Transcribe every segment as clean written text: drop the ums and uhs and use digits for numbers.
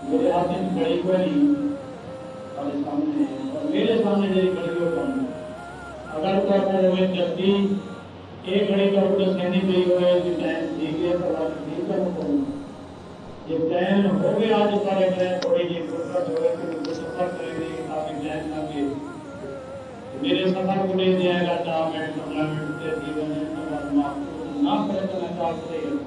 میرے ہاتھ میں بڑی بڑی اور سامنے اور میرے سامنے میری بڑی ہوئی اگر تو جلدی ایک گھڑی کا اوپر سینی گئی ہوئے جو ٹائم دیکھ گیا تو آپ نہیں کروں یہ ٹائم ہو گیا آج سارے میں تھوڑی جی فرصت ہوئے کہ سفر کریں گے کافی ٹائم نہ کہ میرے سفر کو لے جائے گا 10 منٹ 15 منٹ کے جیون میں نہ کرے تو میں آپ کرے گا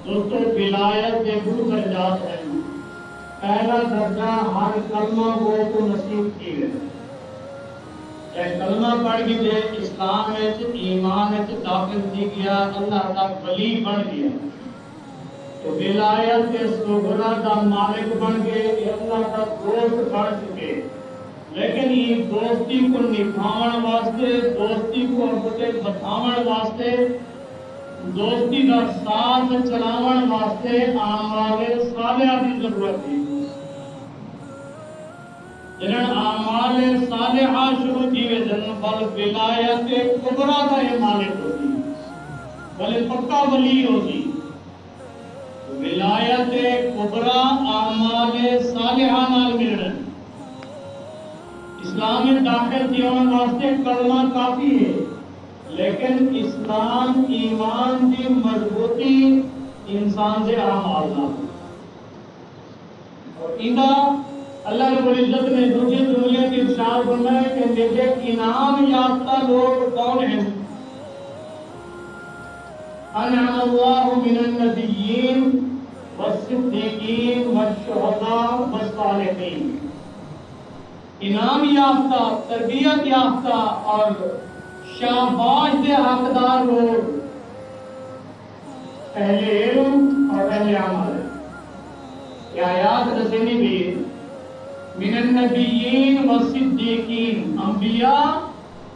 دوستوں ولایت کے گرو درجات ہیں پہلا درجہ ہر کلمہ گو کو نصیب کی ہے چاہے کلمہ پڑھ گئے اسلام میں ایمان میں داخل دی گیا اللہ کا ولی بن گیا تو ولایت کے صغرا کا مالک بن گئے اللہ کا دوست بن چکے لیکن یہ دوستی کو نبھاؤن واسطے دوستی کو اپنے بتاؤن واسطے دوستی کا ساتھ چلاون واسطے اعمال صالحہ کی ضرورت ہے جنہاں اعمال صالحہ شروع کی ہوئے جنہاں بل ولایت کبریٰ کا یہ مالک ہوگی بلے پکا ولی ہوگی ولایت کبریٰ اعمال صالحہ نال ملنا اسلام میں داخل کیا واسطے کلمہ کافی ہے لیکن اسلام ایمان کی مضبوطی انسان سے اعمال نہ اور انہا اللہ رب العزت نے دوسری دنیا کی ارشاد فرمایا کہ میرے انعام یافتہ لوگ کون ہیں انعم اللہ من النبیین والصدیقین والشہداء والصالحین انعام یافتہ تربیت یافتہ اور شاباش کے حقدار لوگ اہل علم اور اہل عمل یہ آیات رسینی بھی من النبیین والصدیقین انبیاء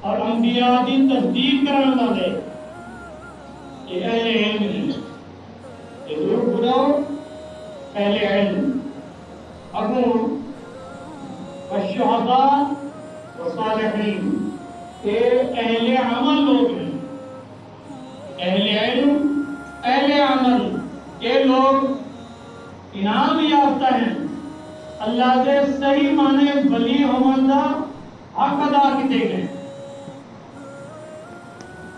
اور انبیاء کی تصدیق کرنے والے یہ اہل علم ہیں یہ دور بڑھو اہل علم اگو والشہداء والصالحین یہ اہل عمل لوگ ہیں اہل علم اہل عمل یہ لوگ انعام یافتہ ہیں اللہ کے صحیح معنی ولی ہونے کا حق ادا کیتے گئے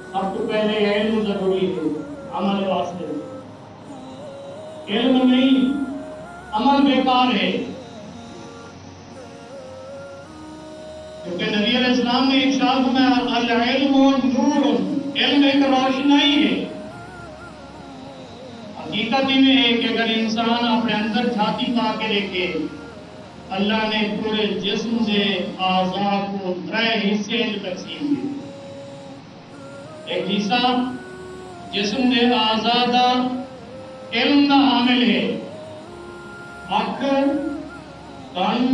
سب تو پہلے علم ضروری ہے عمل واسطے علم نہیں عمل بیکار ہے کیونکہ نبی علیہ السلام نے ارشاد فرمایا العلم نور علم ایک روشنائی ہے حقیقت ہی میں ہے کہ اگر انسان اپنے اندر چھاتی پا کے دیکھے اللہ نے پورے جسم سے اعضاء کو 3 حصے میں تقسیم کیے ایک حصہ جسم کے اعضاء کا علم کا حامل ہے آنکھ کان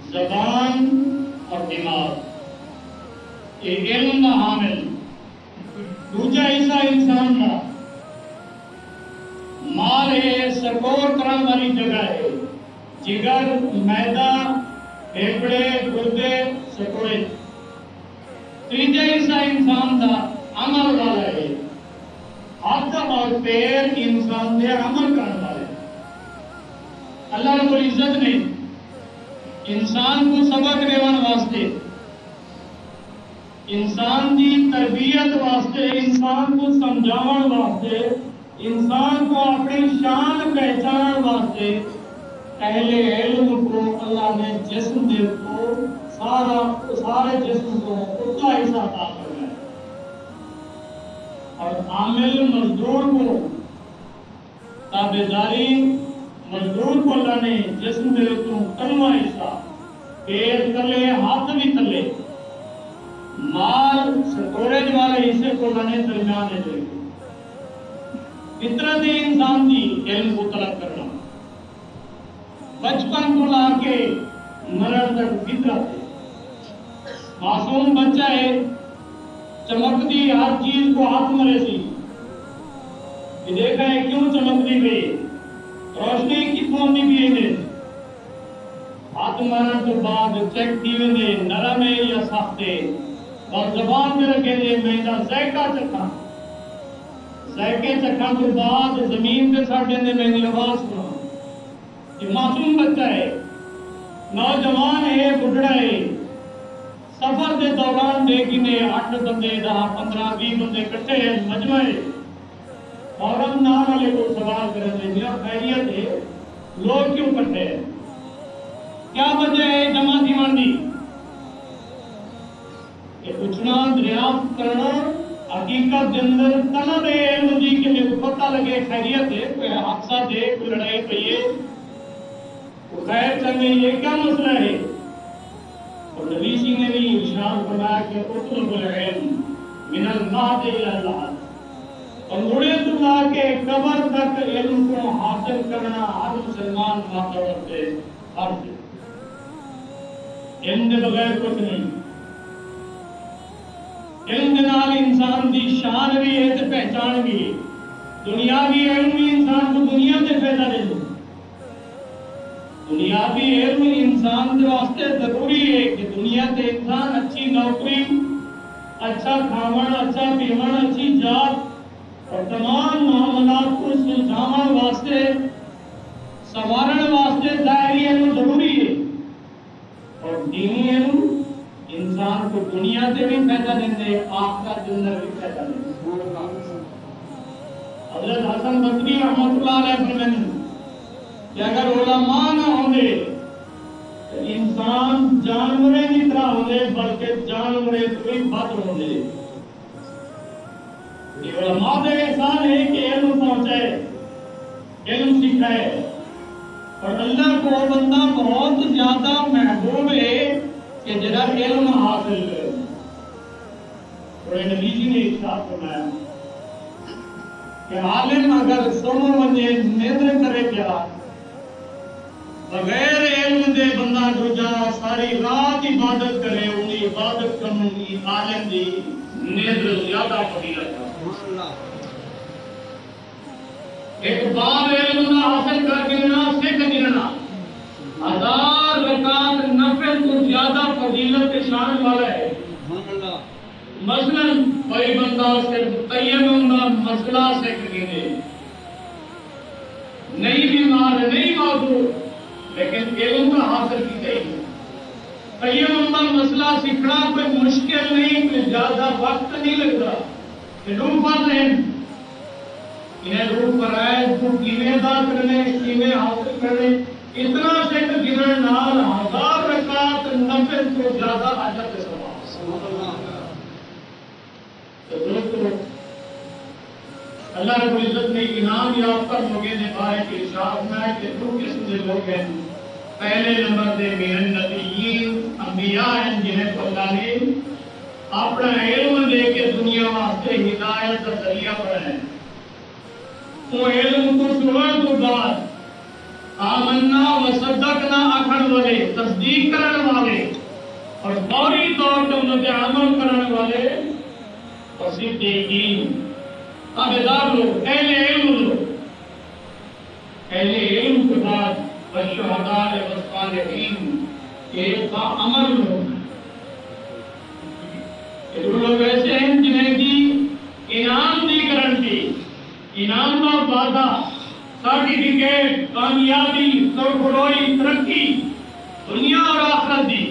زبان اور دماغ یہ علم کا حامل دوسرا حصہ انسان کا مال ہے سکور کرنے والی جگہ ہے جگر میدا پھیپھڑے گردے سکوڑے تیجا حصہ انسان کا عمل والا ہے ہاتھ اور پیر انسان سے عمل کرنے والے اللہ رب العزت نے انسان کو سبق دیوان واسطے انسان کی تربیت واسطے انسان کو سمجھاون واسطے انسان کو اپنی شان پہچان واسطے اہل علم کو اللہ نے جسم دے کو سارے جسم کو اتنا حصہ عطا کرنا ہے اور عامل مزدور کو تابعداری مزدور کو اللہ نے جسم دے کو کلمہ حصہ پیر تلے ہاتھ بھی تلے مال سٹوریج والے حصے کو اللہ نے درمیان دے دے فطرت انسان کی علم کو طلب کرنا بچپن کو لا کے مرن تک فطرت ہے معصوم بچہ ہے چمکتی ہر چیز کو ہاتھ مرے سی یہ دیکھا ہے کیوں چمکتی گئی روشنی کتوں کی بھی ہے ہاتھ مرن تو بعد چیک کی وے نرم ہے یا سخت ہے اور زبان میں رکھے دے میں دا ذائقہ چکھا ذائقے چکھا تو بعد زمین پہ ساڑھے دے میں دی آواز سنا یہ معصوم بچہ ہے نوجوان ہے بڑھڑا ہے سفر دے دوران دیکھنے 8 بندے 10 15 20 بندے کٹھے ہیں مجمع ہے فوراً نام والے کو سوال کریں دے میرا خیریت ہے لوگ کیوں کٹھے ہیں کیا وجہ ہے جمع دیوانی یہ پوچھنا دریافت کرنا حقیقت کے اندر طلب علم دی کہ میرے کو پتہ لگے خیریت ہے کوئی حادثہ دے کوئی لڑائی پہ یہ کوئی خیر چلے یہ کیا مسئلہ ہے اور نبی جی نے بھی ارشاد فرمایا کہ اطلب العلم من المہد الی اللحد اور مڑے اللہ کے قبر تک علم کو حاصل کرنا ہر مسلمان معتبر سے فرض ہے علم کے بغیر کچھ نہیں علم کے نال انسان دی شان بھی ہے تے پہچان بھی ہے دنیاوی علم بھی انسان کو دنیا تے فائدہ دے دنیاوی علم انسان کے واسطے ضروری ہے کہ دنیا تے انسان اچھی نوکری اچھا کھاون اچھا پیون اچھی ذات اور تمام معاملات کو سلجھاون واسطے سنوارن واسطے ظاہری علم ضروری ہے اور دینی علم انسان کو دنیا سے بھی فائدہ دیں آخرت کے اندر بھی فائدہ دیں حضرت حسن بصری رحمۃ اللہ علیہ فرماتے کہ اگر علماء نہ ہوندے تو انسان جانوریں کی طرح ہوندے بلکہ جانوریں تو بھی بد ہوندے یہ علماء کا احسان ہے کہ علم پہنچائے علم سکھائے اور اللہ کو وہ بندہ بہت زیادہ محبوب ہے کہ جڑا علم حاصل کرے اور نبی جی نے ارشاد فرمایا کہ عالم اگر سنو ونجے نیندر کرے پیا بغیر علم دے بندہ دوجا ساری رات عبادت کرے انہی عبادت کرنی عالم دی نیندر زیادہ فضیلت ہے ایک بار علم نہ حاصل کر کے نہ سکھ گرنا 1000 رکعت نفل تو زیادہ فضیلت شان والا ہے مثلا کوئی بندہ صرف تیمم کا مسئلہ سیکھ گئے نہیں بیمار نہیں معذور لیکن علم کا حاصل کی گئی تیمم کا مسئلہ سیکھنا کوئی مشکل نہیں کوئی زیادہ وقت نہیں لگتا روح پر نہیں انہیں روح پر آئے تو کیویں ادا کرنے کیویں حاصل کرنے اتنا سکھ گرن نال 1000 رکعت نفل تو زیادہ اجر دے ثواب تو دوستو اللہ رب العزت نے انعام یافتہ لوگوں نے بارے کے ارشاد میں کہ دو قسم کے لوگ ہیں پہلے نمبر دے من النبیین انبیاء ہیں جنہیں اللہ نے اپنا علم دے کے دنیا واسطے ہدایت کا ذریعہ بنایا وہ علم کو سننے تو بعد آمنا و صدقنا آکھن والے تصدیق کرنے والے اور فوری طور پر ان کے عمل کرنے والے اور صدیقین تابعدار لوگ اہل علم لوگ اہل علم کے بعد والشہداء والصالحین یہ باعمل لوگ یہ لوگ ایسے ہیں جنہیں کی انعام دی گارنٹی انعام کا وعدہ سرٹیفکیٹ کامیابی سرخروئی ترقی دنیا اور آخرت دی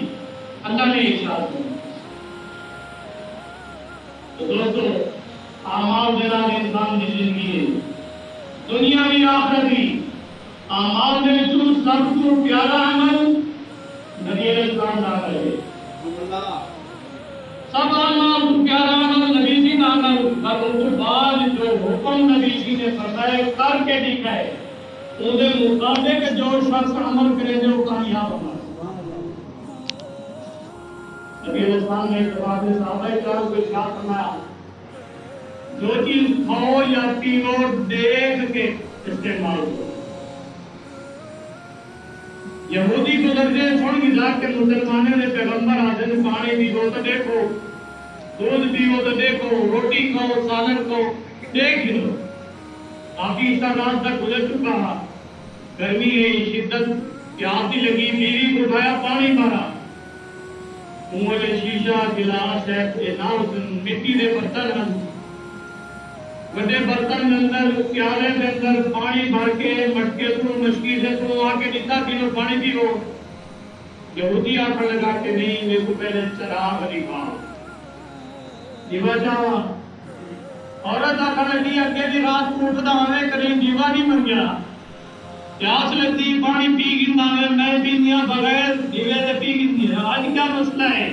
اللہ نے ارشاد کیا تو دوستو اعمال دینا انسان کی زندگی ہے دنیا بھی آخرت بھی اعمال دے وچوں سب تو پیارا عمل نبی علیہ السلام دا ہے سب اعمال تو پیارا عمل نبی جی کا عمل پر ان کے بعد جو حکم نبی جی نے فرمایا کر کے دکھائے ان کے مطابق جو شخص عمل کرے جو کامیاب ہوگا نبی علیہ السلام نے اتفاق سے صحابہ کرام کو ارشاد فرمایا جو چیز کھاؤ یا پیو دیکھ کے استعمال کرو یہودی گزرتے سن گزا کے مسلمانوں نے پیغمبر حاضر پانی پیو تو دیکھو دودھ پیو تو دیکھو روٹی کھاؤ سالن کھاؤ دیکھ لو باقی رات تک گزر چکا گرمی ہے شدت پیاس لگی بیوی کو اٹھایا پانی مارا مولے شیشہ گلاس ہے مٹی دے برتن ہیں بڑے برتن کے اندر پیالے کے اندر پانی بھر کے مٹکے تو مشکی سے تو آ کے دیتا تینوں پانی پیو یہودی آخر لگا کے نہیں میرے کو پہلے چراغ دکھا دیوا جاوا عورت آخر لگی اگے دی رات کو اٹھتا ہوئے کریں دیوا نہیں من گیا پیاس لگتی پانی پی گندا میں پیندیا بغیر دیوے سے پی گندی آج کیا مسئلہ ہے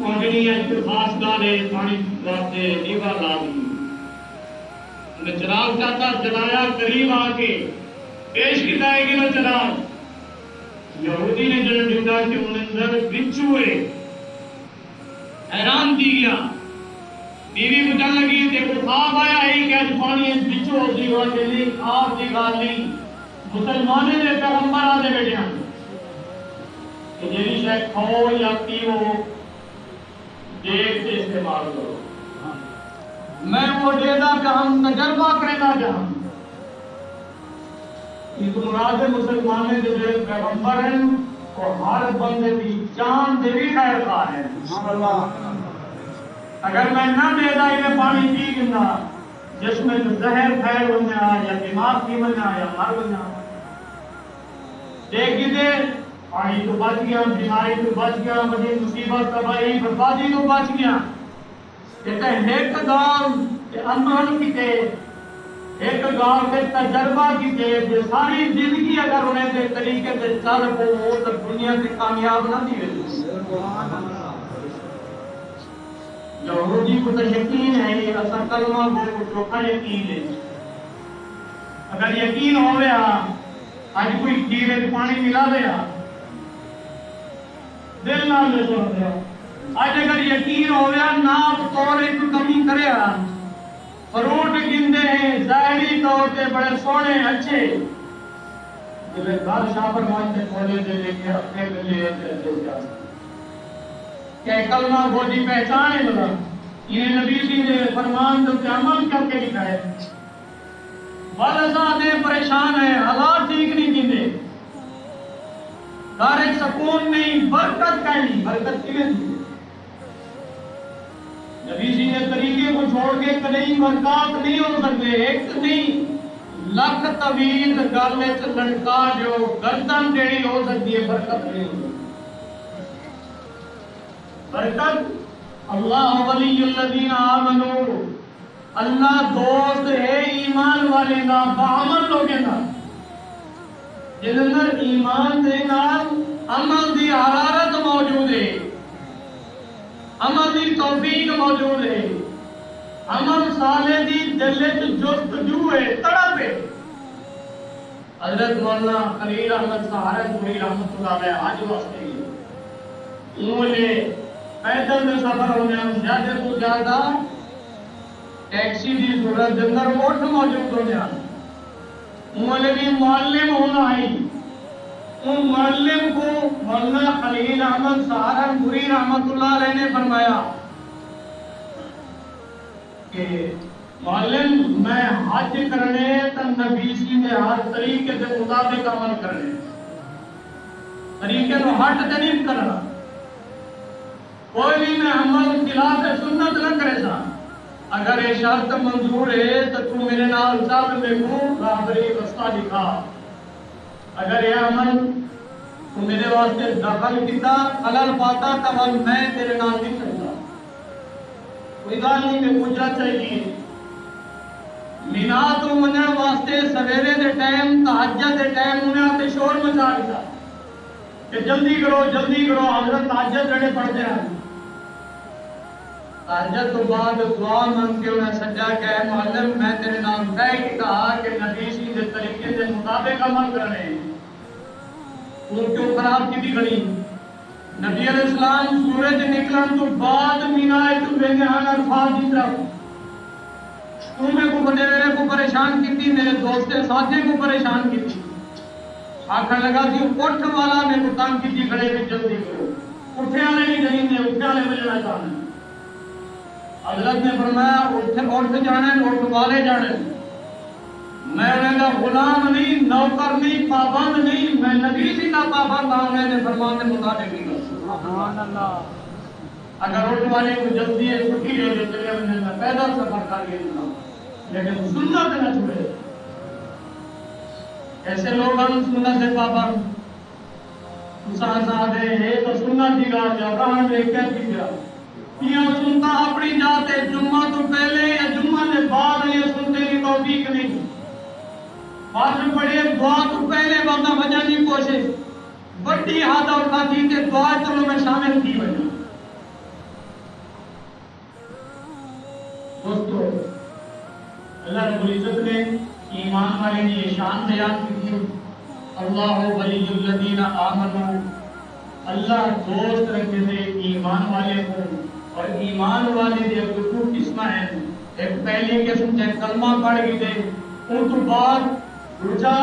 اگلی ہے خاص گال ہے پانی واسطے دیوا لا دی چراغ چاہتا چلایا قریب آ کے پیش کیا ہے کہ چراغ یہودی نے جب دیکھا کہ ان اندر بچھو ہے حیران دی گیا بیوی پوچھنے لگی دیکھو خواب آیا ہے کہ آج پانی بچھو ہوتی ہوا کہ نہیں خواب کی گال نہیں مسلمانے نے پیغمبر آدھے بیٹھے ہیں کہ جیسے شاید کھو یا پیو دیکھ سے استعمال کرو میں وہ دیدا کہ ہم تجربہ کرنا چاہاں اس مراد مسلمانے جو پیغمبر ہیں وہ ہر بندے کی جان دے بھی خیر خواہ ہے اگر میں نہ دیدا انہیں پانی پی گندا جس میں زہر پھیل بننا یا دماغ کی بننا یا مر بننا دیکھ دے پانی تو بچ گیا بیماری تو بچ گیا بڑی مصیبت تباہی بربادی تو بچ گیا کہتے ہیں ایک گام کہ امن کیتے ایک گام کے تجربہ کیتے جو ساری زندگی اگر انہیں دے طریقے سے چل وہ تو دنیا سے کامیاب نہ دی یہودی کو تو یقین ہے یہ اصل کلمہ کو چوکھا یقین ہے اگر یقین ہو گیا آج کوئی دیوے پانی ملا دیا دل نہ لے چھوڑ دیا آج اگر یقین ہو گیا ناپ طور ایک کمی کرے فروٹ گندے ہیں ظاہری طور پہ بڑے سونے اچھے جب گھر شاہ پر مانتے کھولے دے لے کے اپنے لے جا کہ کلمہ گوجی پہچانے لگا یہ نبی سی نے فرمان تو عمل کر کے دکھائے والدہ پریشان ہے حالات ٹھیک نہیں دیندے دار سکون نہیں برکت کا نہیں برکت کی نہیں نبی سی نے طریقے کو چھوڑ کے کہیں برکات نہیں ہو سکتے ایک نہیں لکھ طویل گل لڑکا جو گردن ٹیڑھی ہو سکتی ہے برکت نہیں ہو سکتی برکت اللہ ولی الذین آمنوا اللہ دوست ہے ایمان والے کا بعمل لوگے کا جن اندر ایمان دے نال عمل دی حرارت موجود ہے عمل دی توفیق موجود ہے عمل صالح دی دلت جستجو ہے تڑپ ہے حضرت مولانا خلیل احمد سہارنپوری رحمۃ اللہ علیہ آج واسطے انہوں پیدل میں سفر ہونے ہم زیادہ تو زیادہ ٹیکسی دی صورت اندر اٹھ موجود ہونے ہم انہوں نے بھی معلم ہونا ہے ان معلم کو مولانا خلیل احمد سہارنپوری رحمۃ اللہ علیہ نے فرمایا کہ معلم میں حج کرنے تو نبی سی نے ہر طریقے سے مطابق عمل کرنے طریقے کو ہٹ تے نہیں کرنا کوئی بھی میں عمل خلاف سنت نہ کرے سا اگر یہ شرط منظور ہے تو تو میرے نال چل میں کو رابری رستہ دکھا اگر یہ عمل تو میرے واسطے دخل کیتا خلل پاتا تب میں تیرے نال نہیں چلتا کوئی گل نہیں میں پوچھنا چاہیے مینا تو منع واسطے سویرے دے ٹائم تہجد دے ٹائم انہیں تے شور مچا دیا کہ جلدی کرو حضرت تہجد جڑے پڑھتے ہیں تہجد تو بعد دعا مانگ کے انہیں سجا کہ اے معلم میں تیرے نام طے کیتا کہ نبی سی دے طریقے کے مطابق عمل کرنے ان کیوں خراب کی گھڑی نبی علیہ السلام سورج نکلن تو بعد مینا تو بینہان الفاظ کی طرف تمہیں کو بندے میرے کو پریشان کی تھی میرے دوست ساتھی کو پریشان کی تھی آخر لگا کہ اٹھ والا میں کو تنگ کی تھی کھڑے بھی جلدی کرو اٹھے والے نہیں جنہیں نے اٹھے والے مجھنا چاہنا حضرت نے فرمایا اٹھ جانے اٹھ والے جانے میں انہیں کا غلام نہیں، نوکر نہیں، پابند نہیں، میں نبی سی کا پابند ہوں، میں نے فرمان کے مطابق نہیں کرتا۔ سبحان اللہ۔ اگر روڈ والے کو جلدی ہے چھٹی لے لے چلے میں پیدل سفر کر کے دوں، لیکن سنت نہ چھوڑے۔ ایسے لوگ ہم سنت سے پابند انسان صاحب ہے تو سنت دی گل جا رہا ہے کہتی گیا یہ سنتا اپنی جاتے جمعہ تو پہلے یا جمعہ کے بعد یہ سنتے کی توفیق نہیں۔ معلوم پڑے دعا تو پہلے بندہ بجا نہیں پوچھے بڑی حد اور کھاتی تے دعا چلو میں شامل تھی بجا۔ دوستو اللہ رب العزت نے ایمان والے نے یہ شان بیان کی تھی، اللہ ولی الذین آمنوا، اللہ دوست رکھتے تھے ایمان والے کو، اور ایمان والے دے دو قسم ہیں، ایک پہلی قسم جے کلمہ پڑھ گئی تھے ان تو بعد رجا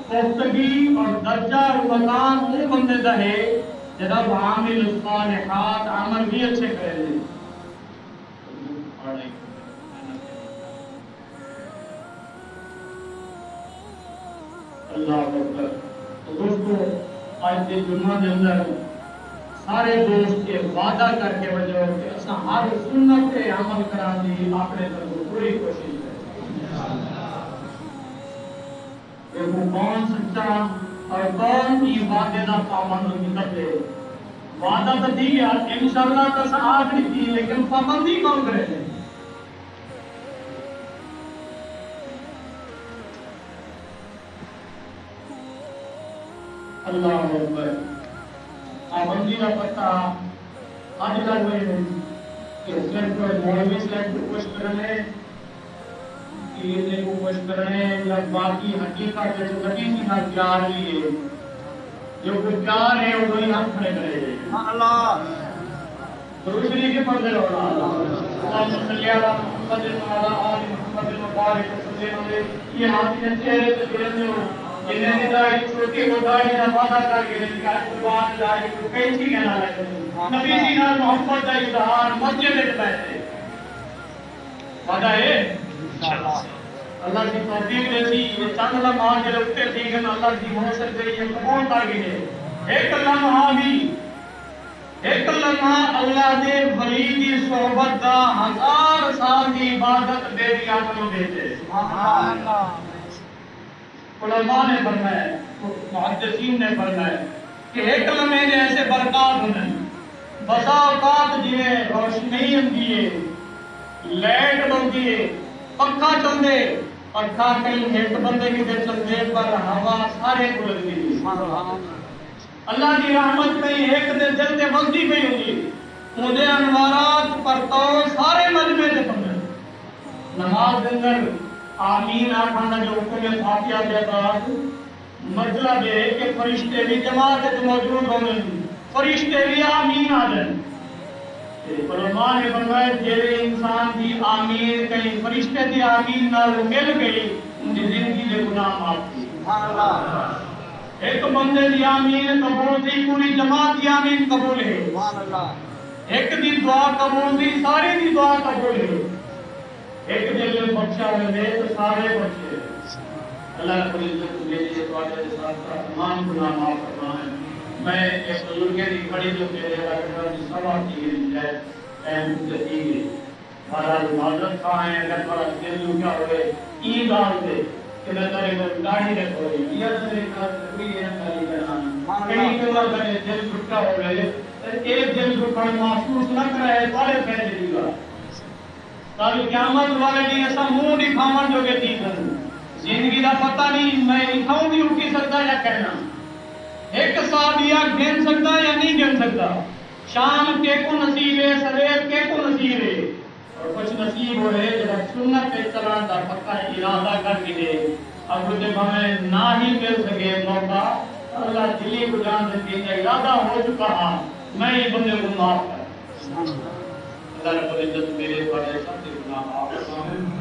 پختگی اور درجہ اور مقام وہ بندے دا ہے جناب عامل الصالحات عمل بھی اچھے کرے دے۔ اللہ اکبر۔ تو دوستو آج کے جمعہ کے اندر سارے دوست کے وعدہ کر کے وجہ کہ اساں ہر سنت پہ عمل کران دی اپنے طرف پوری کوشش کریں۔ دیکھو کون سچا اور کون کی وعدے کا پابند نکلے۔ وعدہ تو دی گیا انشاءاللہ تو اساں آخری تھی لیکن پابندی کون کرے گا؟ اللہ اکبر۔ پابندی کا پتہ آج کل میں کہ صرف مولوی صاحب کو خوش کرنے کو خوش کرنے یا باقی حقیقت جو نبی سی نہ پیار لیے جو کوئی پیار ہے وہ وہی ہم کھڑے کرے اللہ درود شریف کے پڑھتے رہو اللہم صلی علی محمد وعلی آل محمد وبارک وسلم۔ یہ ہاتھ کے چہرے سے گرنے ہو جنہیں کی داڑھی چھوٹی ہو داڑھی نہ وعدہ کر کے کہ قربان داڑھی کو کینچی کہنا لگے نبی سی نال محبت کا اظہار مسجد میں بیٹھے وعدہ ہے انشاءاللہ اللہ کی توفیق دیتی یہ چند لمحہ جو اٹھتے تھی کہ اللہ کی ہو سکتے یہ قبول کر گئے ایک لمحہ بھی ایک لمحہ اللہ دے ولی کی صحبت کا 1000 سال کی عبادت دے دیا کو دیتے سبحان اللہ۔ علماء نے فرمایا محدثین نے فرمایا کہ ایک لمحے نے ایسے برکات ہونے بسا اوقات جیے روشنی ہوتی ہے لائٹ بنتی ہے پنکھا چلتے اور کھا کہیں ایک بندے کی دے چلتے پر ہوا سارے کو لگتی ہے اللہ کی رحمت کہیں ایک دے جلتے بلدی پہ ہوگی مجھے انوارات پر تو سارے مجمع سے پندر نماز اندر آمین آخانا جو حکم فاتحہ کے بعد مطلب ہے کہ فرشتے بھی جماعت موجود ہوں گے فرشتے بھی آمین آ جائیں۔ علماء نے فرمایا جیسے انسان کی آمین کہیں فرشتے کی آمین نہ مل گئی ان کی زندگی کے گناہ معاف تھی۔ ایک بندے کی آمین قبول تھی پوری جماعت کی آمین قبول ہے ایک دی دعا قبول تھی ساری دی دعا قبول ہے ایک دل بخشا ہوئے تو سارے بخشے اللہ رب العزت میری دعائیں ساتھ تمام گناہ معاف فرمائے۔ میں ایک بزرگ کی کھڑی جو میرے رکھنے کی سوا کی ہے اہم جدید بہرحال معذرت خواہ ہیں اگر بڑا دل لکھا ہوئے ای گال دے کہ میں تارے کو داڑھی رکھو گی یہ سے کوئی یہ کاری کرنا کہیں کہ وہ دل ٹوٹا ہوئے ایک دل ٹوٹا محسوس نہ کرے سارے پھیلے دی گا تاکہ قیامت والے دن ایسا منہ دکھاون جو کہ تھی کروں زندگی کا پتہ نہیں میں لکھاؤں بھی اٹھی سکتا یا کہنا ایک صحابیہ گن سکتا یا نہیں گن سکتا شام کے کو نصیب ہے سویر کے کو نصیب ہے اور کچھ نصیب ہو رہے جب سنت پہ چلان کا پکا ارادہ کر کے دے اب جب ہمیں نہ ہی مل سکے موقع اللہ دلی کو جان سکے کہ ارادہ ہو چکا ہاں میں یہ بندے کو معاف کر اللہ رب العزت میرے بڑے سب سے گناہ معاف کرتا ہوں